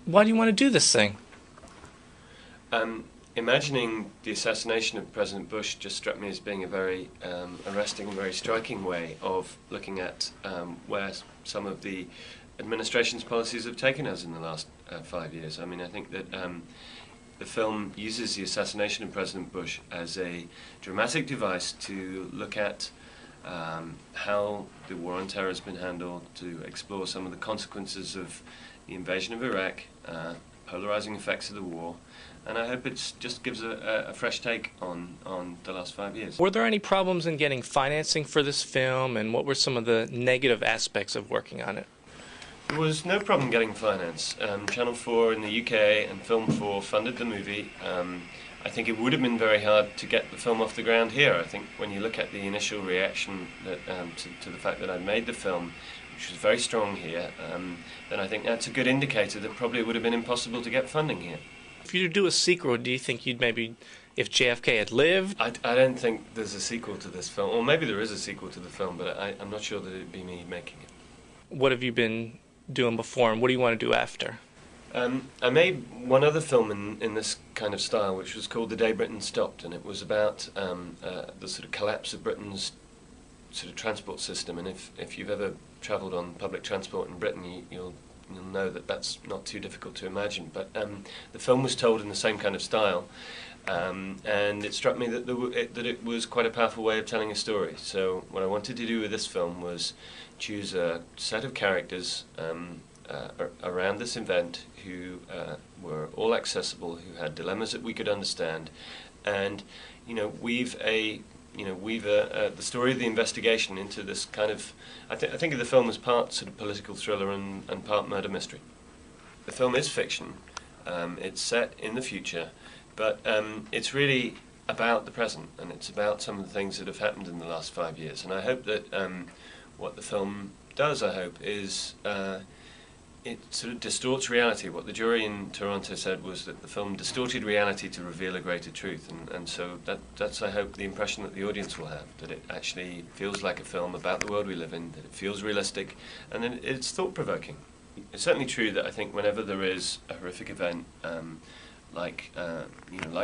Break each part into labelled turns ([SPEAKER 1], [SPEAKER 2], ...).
[SPEAKER 1] Why do you want to do this thing?
[SPEAKER 2] Imagining the assassination of President Bush just struck me as being a very arresting and very striking way of looking at where some of the administration's policies have taken us in the last 5 years. I mean, I think that the film uses the assassination of President Bush as a dramatic device to look at how the war on terror has been handled, to explore some of the consequences of the invasion of Iraq, polarizing effects of the war, and I hope it just gives a fresh take on the last 5 years.
[SPEAKER 1] Were there any problems in getting financing for this film, and what were some of the negative aspects of working on it?
[SPEAKER 2] There was no problem getting finance. Channel 4 in the UK and Film 4 funded the movie. I think it would have been very hard to get the film off the ground here. I think when you look at the initial reaction that, to the fact that I'd made the film, which was very strong here, then I think that's a good indicator that probably it would have been impossible to get funding here.
[SPEAKER 1] If you do a sequel, do you think you'd maybe, if JFK had lived?
[SPEAKER 2] I don't think there's a sequel to this film, or maybe there is a sequel to the film, but I'm not sure that it'd be me making it.
[SPEAKER 1] What have you been doing before, and what do you want to do after?
[SPEAKER 2] I made one other film in this kind of style, which was called The Day Britain Stopped, and it was about the sort of collapse of Britain's sort of transport system. And if you've ever travelled on public transport in Britain, you'll know that that's not too difficult to imagine. But the film was told in the same kind of style, and it struck me that it was quite a powerful way of telling a story. So what I wanted to do with this film was choose a set of characters around this event who were all accessible, who had dilemmas that we could understand, and weave the story of the investigation into this kind of. I think of the film as part sort of political thriller and part murder mystery. The film is fiction. It's set in the future, but it's really about the present, and it's about some of the things that have happened in the last 5 years. And I hope that what the film does, I hope, is it sort of distorts reality. What the jury in Toronto said was that the film distorted reality to reveal a greater truth, and so that's, I hope, the impression that the audience will have, that it actually feels like a film about the world we live in, that it feels realistic, and then it's thought-provoking. It's certainly true that I think whenever there is a horrific event like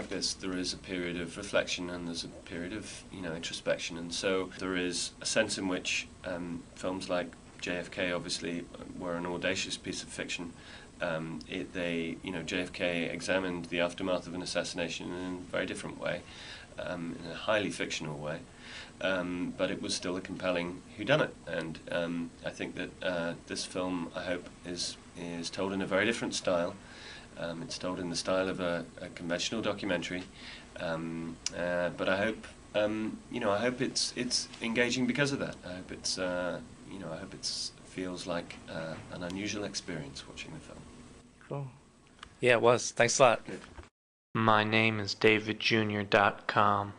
[SPEAKER 2] this, there is a period of reflection and there's a period of introspection, and so there is a sense in which films like JFK obviously were an audacious piece of fiction. JFK examined the aftermath of an assassination in a very different way, in a highly fictional way, but it was still a compelling whodunit. And I think that this film, I hope, is told in a very different style. It's told in the style of a conventional documentary, but I hope I hope it's engaging because of that. I hope it's I hope it feels like an unusual experience watching the film.
[SPEAKER 1] Cool. Yeah, it was. Thanks a lot.
[SPEAKER 2] Good.
[SPEAKER 3] My name is davidjr.com.